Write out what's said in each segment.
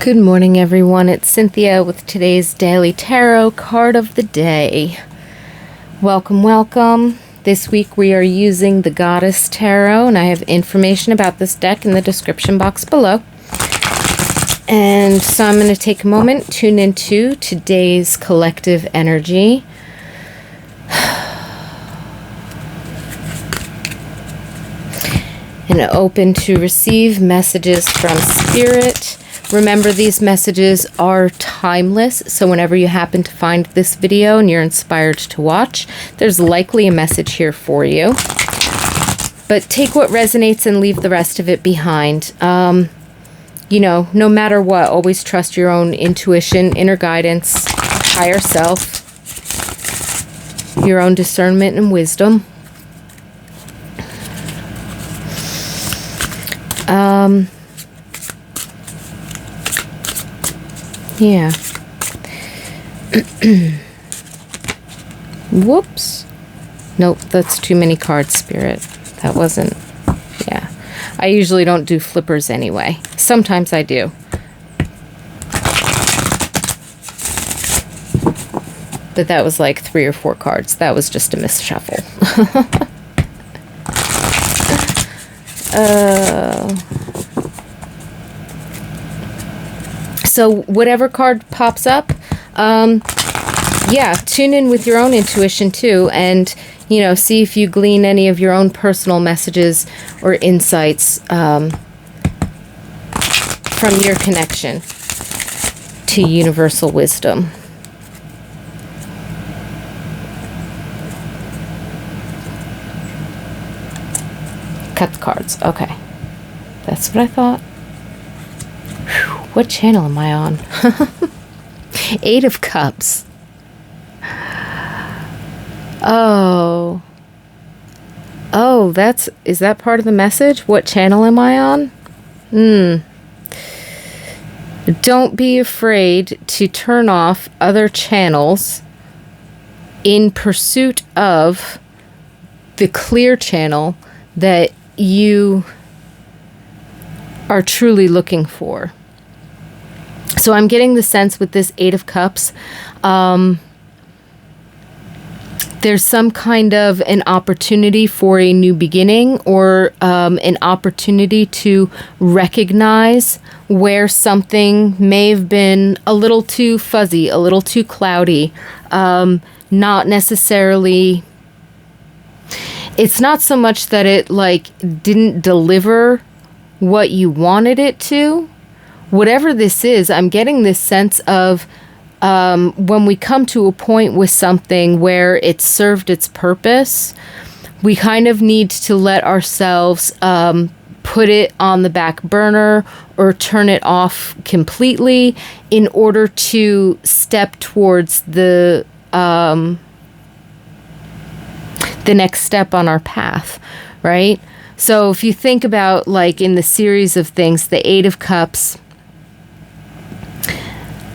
Good morning, everyone. It's Cynthia with today's Daily Tarot card of the day. Welcome, welcome. This week we are using the Goddess Tarot, and I have information about this deck in the description box below. And so I'm going to take a moment, tune into today's collective energy. And open to receive messages from Spirit. Remember, these messages are timeless, so whenever you happen to find this video and you're inspired to watch, there's likely a message here for you. But take what resonates and leave the rest of it behind. You know, no matter what, always trust your own intuition, inner guidance, higher self, your own discernment and wisdom. Yeah. Whoops. Nope, that's too many cards, Spirit. That wasn't... Yeah. I usually don't do flippers anyway. Sometimes I do. But that was like 3 or 4 cards. That was just a misshuffle. So whatever card pops up, yeah, tune in with your own intuition too, and, you know, see if you glean any of your own personal messages or insights from your connection to universal wisdom. Cut the cards. Okay. That's what I thought. Whew, what channel am I on? 8 of Cups. Oh. Oh, is that part of the message? What channel am I on? Don't be afraid to turn off other channels in pursuit of the clear channel that you are truly looking for. So I'm getting the sense with this 8 of Cups, there's some kind of an opportunity for a new beginning, or an opportunity to recognize where something may have been a little too fuzzy, a little too cloudy, not necessarily... It's not so much that it, like, didn't deliver what you wanted it to. Whatever this is, I'm getting this sense of when we come to a point with something where it's served its purpose, we kind of need to let ourselves put it on the back burner or turn it off completely in order to step towards the next step on our path, right? So if you think about, like, in the series of things, the 8 of Cups,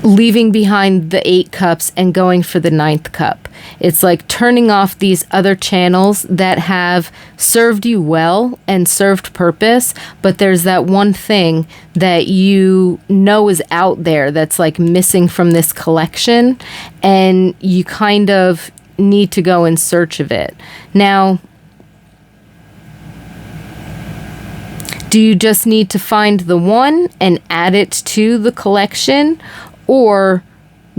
leaving behind the 8 cups and going for the 9th cup. It's like turning off these other channels that have served you well and served purpose, but there's that one thing that you know is out there that's like missing from this collection, and you kind of need to go in search of it. Now, do you just need to find the one and add it to the collection? Or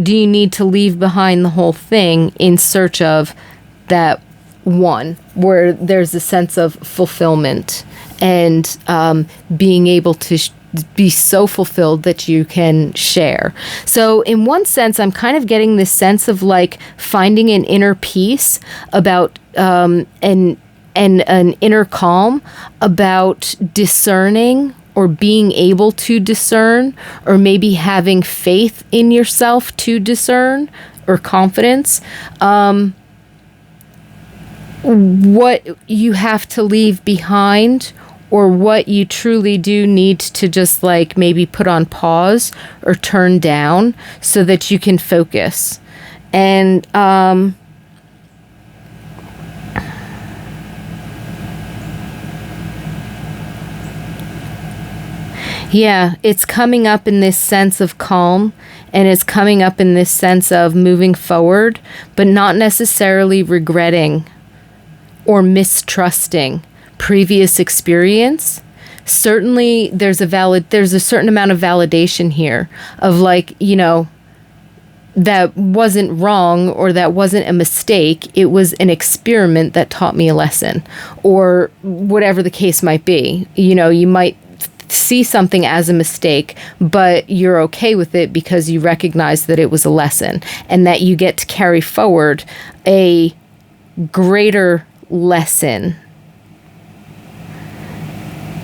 do you need to leave behind the whole thing in search of that one where there's a sense of fulfillment and being able to be so fulfilled that you can share? So in one sense, I'm kind of getting this sense of like finding an inner peace about and an inner calm about discerning, or being able to discern, or maybe having faith in yourself to discern, or confidence, what you have to leave behind, or what you truly do need to just like maybe put on pause or turn down so that you can focus. And Yeah, it's coming up in this sense of calm, and it's coming up in this sense of moving forward, but not necessarily regretting or mistrusting previous experience. Certainly there's a certain amount of validation here of like, that wasn't wrong or that wasn't a mistake. It was an experiment that taught me a lesson, or whatever the case might be. You might see something as a mistake, but you're okay with it because you recognize that it was a lesson and that you get to carry forward a greater lesson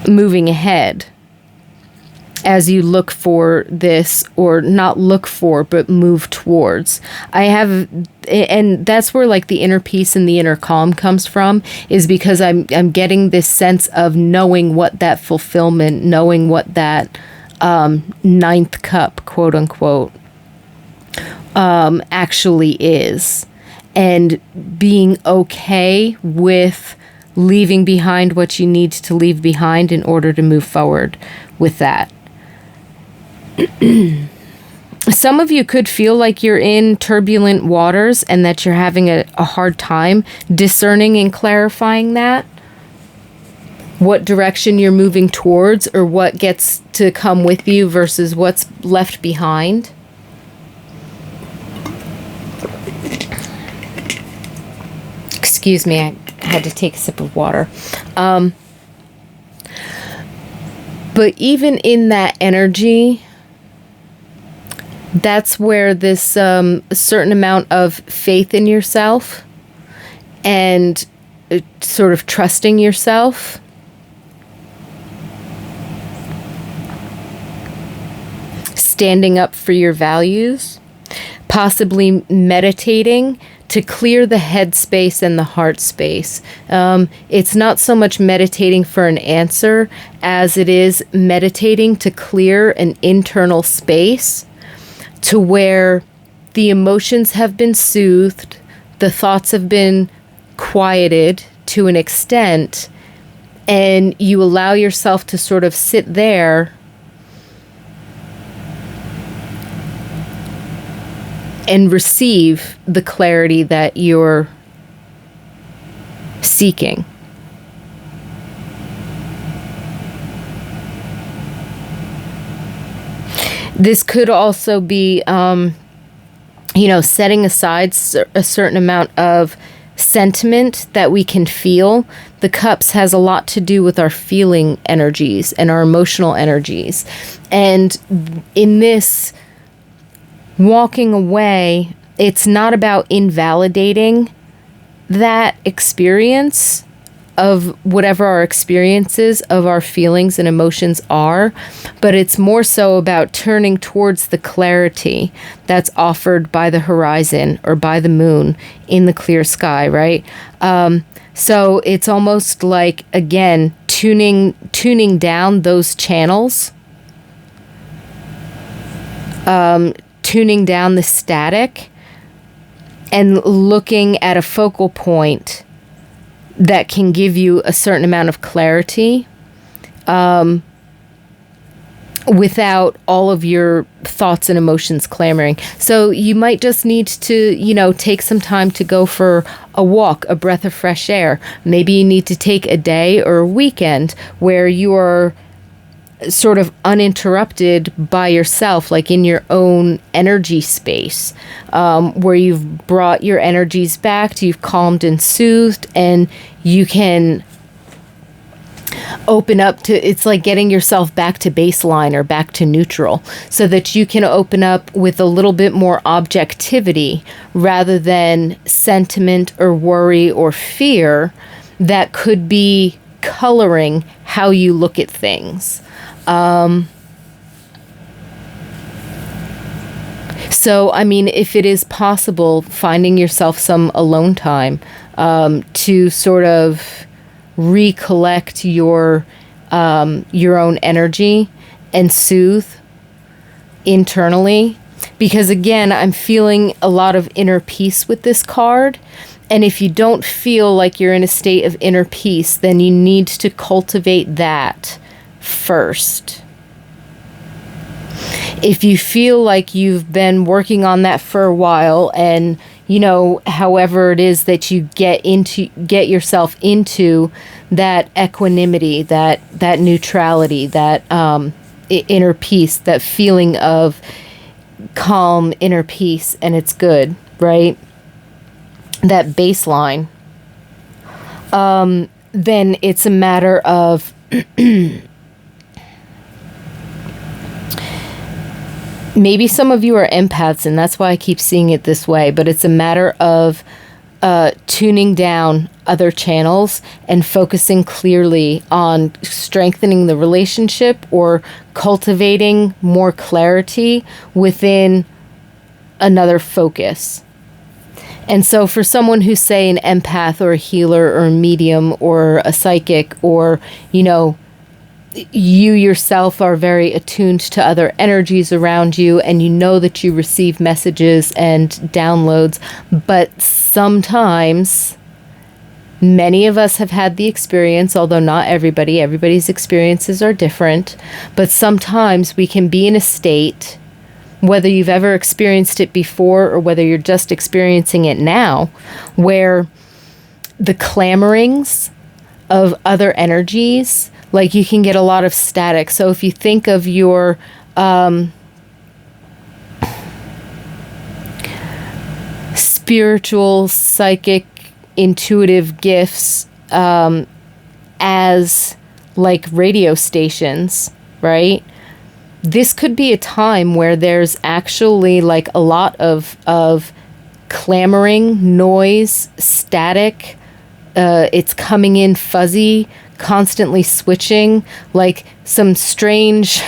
moving ahead as you look for this, or not look for, but move towards. And that's where like the inner peace and the inner calm comes from, is because I'm getting this sense of knowing what that fulfillment, knowing what that ninth cup, quote unquote, actually is, and being okay with leaving behind what you need to leave behind in order to move forward with that. Some of you could feel like you're in turbulent waters and that you're having a hard time discerning and clarifying that. What direction you're moving towards, or what gets to come with you versus what's left behind. Excuse me, I had to take a sip of water. But even in that energy, that's where this certain amount of faith in yourself and sort of trusting yourself, standing up for your values, possibly meditating to clear the head space and the heart space. It's not so much meditating for an answer as it is meditating to clear an internal space to where the emotions have been soothed, the thoughts have been quieted to an extent, and you allow yourself to sort of sit there and receive the clarity that you're seeking. This could also be, setting aside a certain amount of sentiment that we can feel. The cups has a lot to do with our feeling energies and our emotional energies. And in this walking away, it's not about invalidating that experience of whatever our experiences of our feelings and emotions are, but it's more so about turning towards the clarity that's offered by the horizon or by the moon in the clear sky, right? So it's almost like, again, tuning down those channels, tuning down the static, and looking at a focal point that can give you a certain amount of clarity without all of your thoughts and emotions clamoring. So you might just need to, take some time to go for a walk, a breath of fresh air. Maybe you need to take a day or a weekend where you are sort of uninterrupted by yourself, like in your own energy space, where you've brought your energies back, you've calmed and soothed, and you can open up to, it's like getting yourself back to baseline or back to neutral, so that you can open up with a little bit more objectivity rather than sentiment or worry or fear that could be coloring how you look at things. So, if it is possible, finding yourself some alone time to sort of recollect your own energy and soothe internally. Because again, I'm feeling a lot of inner peace with this card. And if you don't feel like you're in a state of inner peace, then you need to cultivate that first. If you feel like you've been working on that for a while, and however it is that you get yourself into that equanimity, that neutrality, that inner peace, that feeling of calm inner peace, and it's good, right? That baseline. Then it's a matter of maybe some of you are empaths, and that's why I keep seeing it this way, but it's a matter of tuning down other channels and focusing clearly on strengthening the relationship or cultivating more clarity within another focus. And so for someone who's, say, an empath or a healer or a medium or a psychic, or, you yourself are very attuned to other energies around you, and you know that you receive messages and downloads, but sometimes many of us have had the experience, although not everybody's experiences are different, but sometimes we can be in a state, whether you've ever experienced it before or whether you're just experiencing it now, where the clamorings of other energies, like you can get a lot of static. So if you think of your spiritual, psychic, intuitive gifts as like radio stations, right? This could be a time where there's actually like a lot of clamoring, noise, static. It's coming in fuzzy, constantly switching, like some strange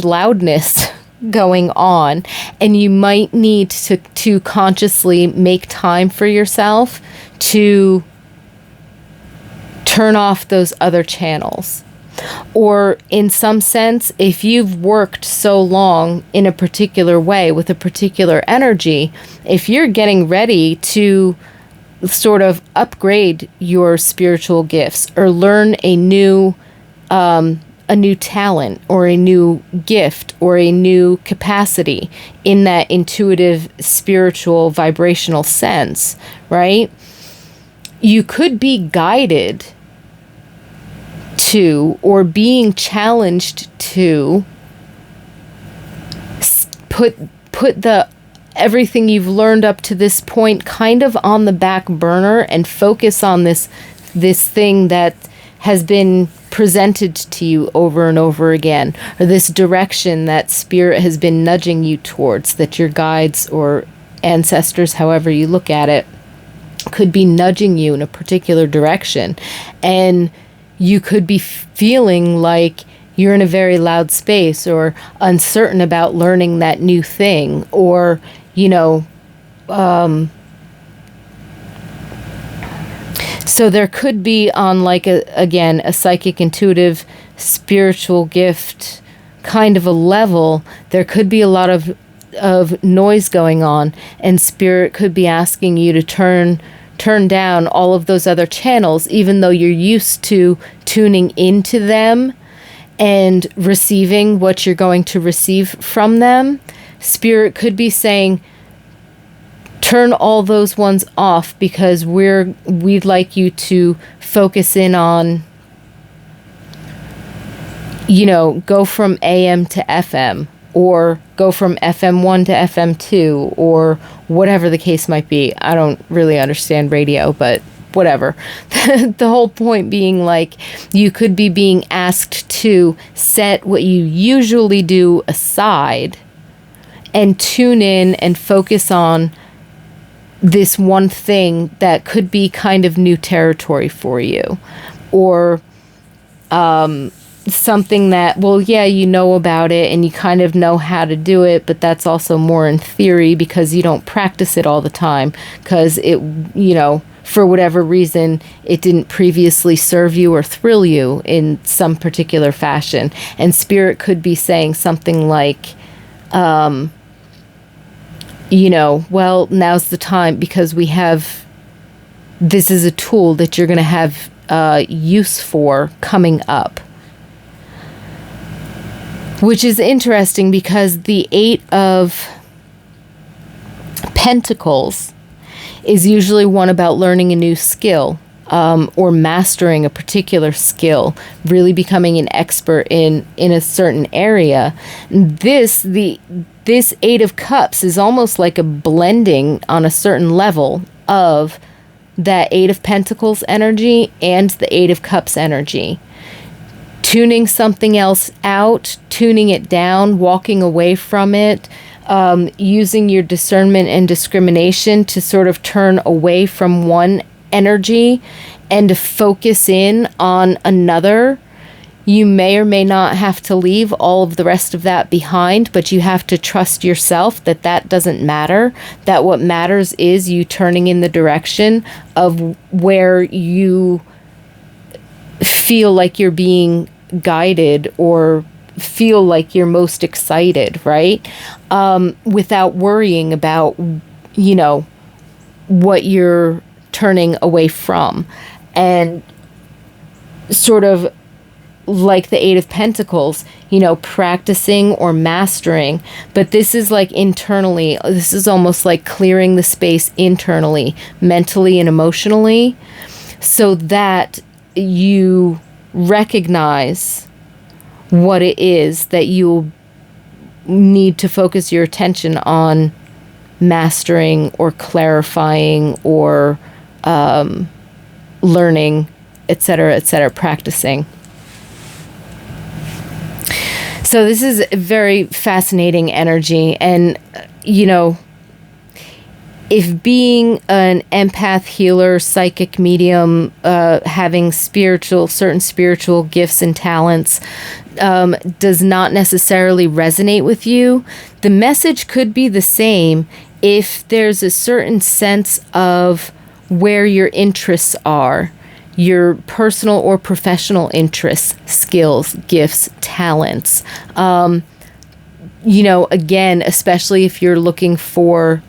loudness going on, and you might need to consciously make time for yourself to turn off those other channels. Or in some sense, if you've worked so long in a particular way with a particular energy, if you're getting ready to sort of upgrade your spiritual gifts or learn a new talent or a new gift or a new capacity in that intuitive, spiritual, vibrational sense, right? You could be guided to, or being challenged to, put the everything you've learned up to this point kind of on the back burner and focus on this thing that has been presented to you over and over again, or this direction that spirit has been nudging you towards, that your guides or ancestors, however you look at it, could be nudging you in a particular direction. And you could be feeling like you're in a very loud space or uncertain about learning that new thing, or, so there could be on like a psychic, intuitive, spiritual gift kind of a level, there could be a lot of noise going on, and spirit could be asking you to turn down all of those other channels, even though you're used to tuning into them and receiving what you're going to receive from them. Spirit could be saying, turn all those ones off, because we'd like you to focus in on, go from AM to FM, or go from FM1 to FM2, or whatever the case might be. I don't really understand radio, but whatever. The whole point being, like, you could be being asked to set what you usually do aside and tune in and focus on this one thing that could be kind of new territory for you, or something that, well, yeah, you know about it and you kind of know how to do it, but that's also more in theory because you don't practice it all the time, because it, for whatever reason, it didn't previously serve you or thrill you in some particular fashion. And spirit could be saying something like, well, now's the time, because this is a tool that you're going to have use for coming up. which is interesting because the Eight of Pentacles is usually one about learning a new skill, or mastering a particular skill, really becoming an expert in a certain area. This Eight of Cups is almost like a blending on a certain level of that Eight of Pentacles energy and the Eight of Cups energy. Tuning something else out, tuning it down, walking away from it, using your discernment and discrimination to sort of turn away from one energy and to focus in on another. You may or may not have to leave all of the rest of that behind, but you have to trust yourself that that doesn't matter, that what matters is you turning in the direction of where you feel like you're being guided or feel like you're most excited, right? Without worrying about, what you're turning away from. And sort of like the Eight of Pentacles, practicing or mastering. But this is like internally, this is almost like clearing the space internally, mentally and emotionally, so that you recognize what it is that you need to focus your attention on mastering or clarifying or learning, etc., practicing. So this is a very fascinating energy. And, if being an empath, healer, psychic medium, having certain spiritual gifts and talents does not necessarily resonate with you, the message could be the same if there's a certain sense of where your interests are, your personal or professional interests, skills, gifts, talents. Again, especially if you're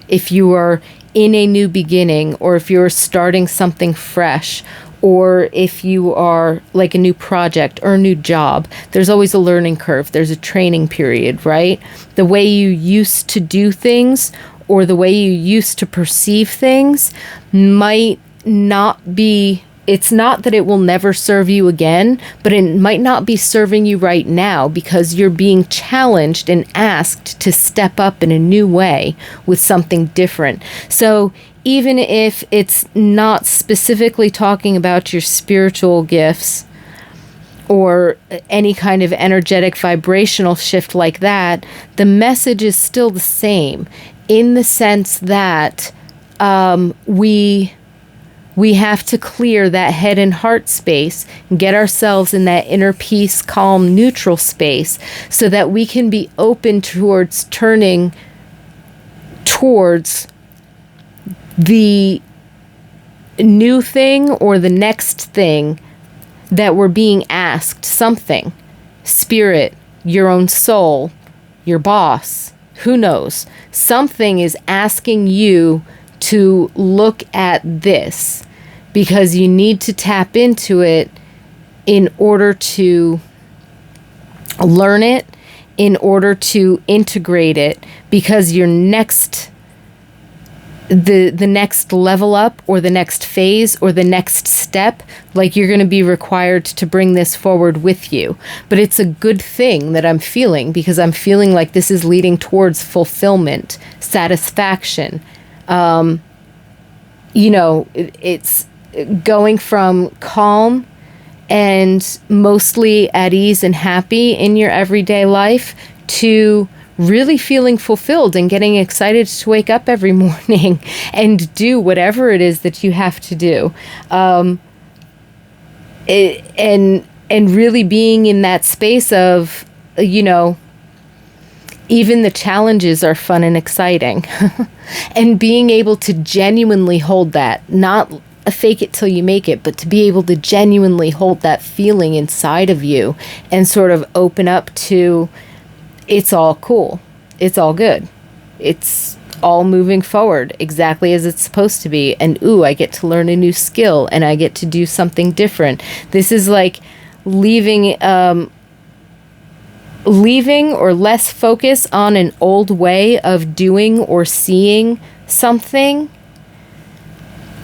if you are in a new beginning, or if you're starting something fresh, or if you are like a new project or a new job, there's always a learning curve. There's a training period, right? The way you used to do things or the way you used to perceive things might not be, it's not that it will never serve you again, but it might not be serving you right now because you're being challenged and asked to step up in a new way with something different. So even if it's not specifically talking about your spiritual gifts or any kind of energetic vibrational shift like that, the message is still the same in the sense that we have to clear that head and heart space and get ourselves in that inner peace, calm, neutral space so that we can be open towards turning towards the new thing or the next thing that we're being asked. Something, spirit, your own soul, your boss, who knows? Something is asking you to look at this because you need to tap into it in order to learn it, in order to integrate it, because your next the next level up or the next phase or the next step, like you're going to be required to bring this forward with you. But it's a good thing that I'm feeling because I'm feeling like this is leading towards fulfillment, satisfaction. It's going from calm and mostly at ease and happy in your everyday life to really feeling fulfilled and getting excited to wake up every morning and do whatever it is that you have to do. And really being in that space of, even the challenges are fun and exciting. And being able to genuinely hold that, not a fake it till you make it, but to be able to genuinely hold that feeling inside of you and sort of open up to, it's all cool. It's all good. It's all moving forward exactly as it's supposed to be. And I get to learn a new skill and I get to do something different. This is like leaving leaving or less focus on an old way of doing or seeing something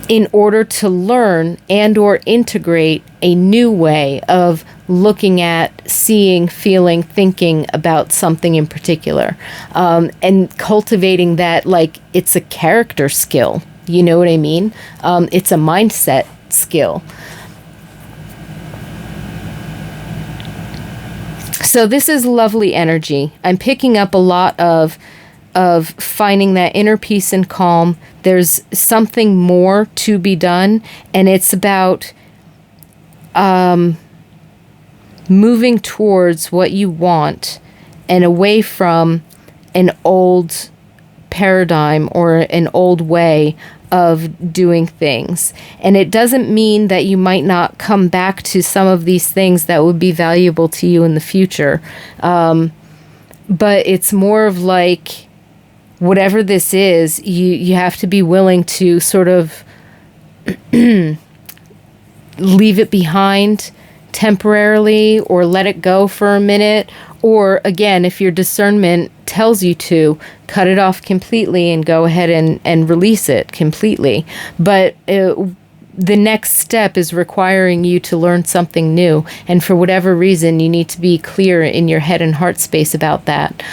in order to learn and or integrate a new way of looking at, seeing, feeling, thinking about something in particular, and cultivating that like it's a character skill. You know what I mean? It's a mindset skill. So this is lovely energy. I'm picking up a lot of finding that inner peace and calm. There's something more to be done, and it's about moving towards what you want and away from an old paradigm or an old way of doing things. And it doesn't mean that you might not come back to some of these things that would be valuable to you in the future. But it's more of like, whatever this is, you have to be willing to sort of leave it behind temporarily or let it go for a minute. Or again, if your discernment tells you to, cut it off completely and go ahead and release it completely. But the next step is requiring you to learn something new. And for whatever reason, you need to be clear in your head and heart space about that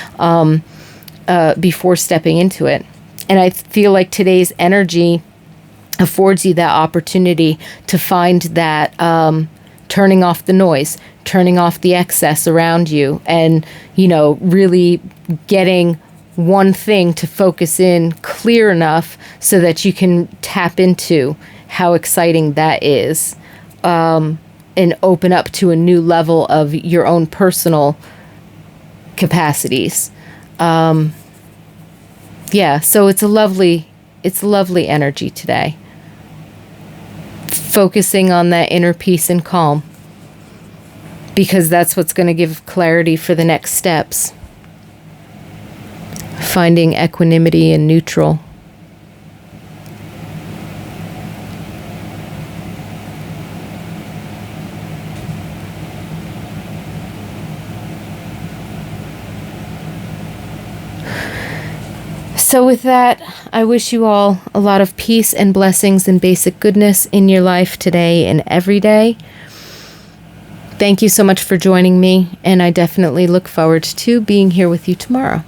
before stepping into it. And I feel like today's energy affords you that opportunity to find that turning off the noise, turning off the excess around you, and, you know, really getting one thing to focus in clear enough so that you can tap into how exciting that is, and open up to a new level of your own personal capacities. Yeah, so it's a lovely energy today. Focusing on that inner peace and calm, because that's what's going to give clarity for the next steps. Finding equanimity and neutral. So with that, I wish you all a lot of peace and blessings and basic goodness in your life today and every day. Thank you so much for joining me, and I definitely look forward to being here with you tomorrow.